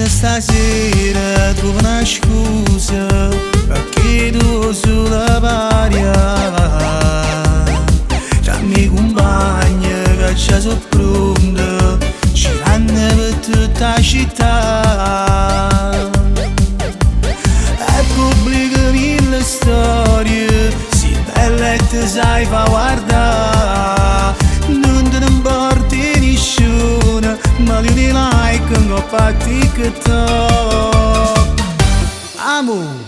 stasera trovo una scusa perché tu sulla paria tra miei compagni che ci sono pronti girando per tutta la città e pubblico mille storie si belle e ti sai fa guardare non te ne importi nessuno ma li uni like in coppa a TikTok amore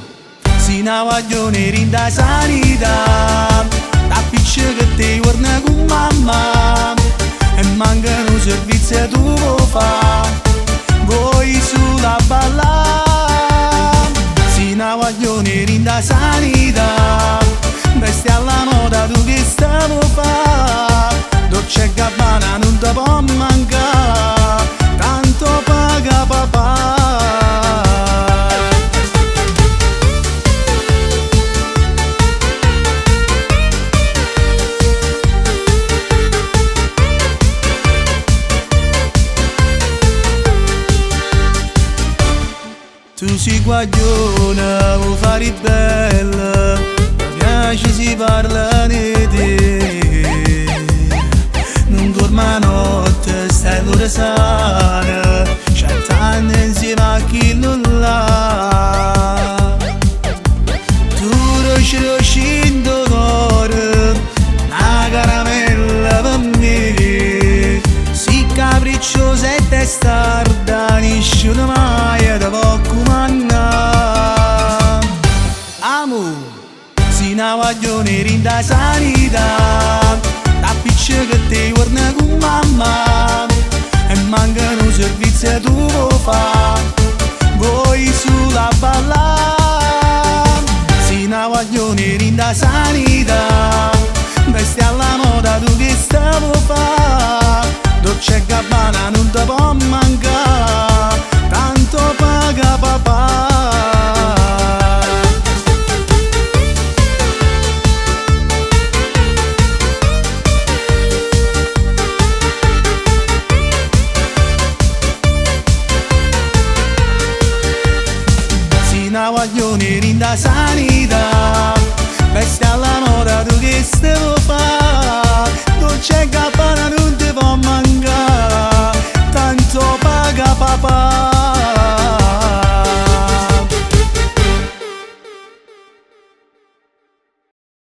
si una guaglione rinda sanità da piccolo che ti guarda con mamma e mancano servizi e tu lo fa voi sulla balla si una guaglione rinda sanità vesti alla moda tu che stavo fa Dolce e Gabbana non ti può mancare tanto paga papà tu sei guagliona, vuoi fare bella, mi piace si parla di te. Non dormo a notte, stai l'ora sana, 100 anni insieme a chi non l'ha. Tu roci in dolore, una caramella per me, si capricciosa e testarda, nessuno mai da poco manna. Amore, si una guaglione rinda sanità, da piccolo che ti guarda con mamma e mancano servizi e tu lo fa, voi sulla balla. Si una guaglione rinda sanità, vesti alla moda tu che stavo fa, Dolce e Gabbana non ti può mancare tanto paga papà. Si una guaglione rinda sanità, vesti alla moda tu che stavo fa, Dolce e Gabbana non ti può mancare tanto paga papà.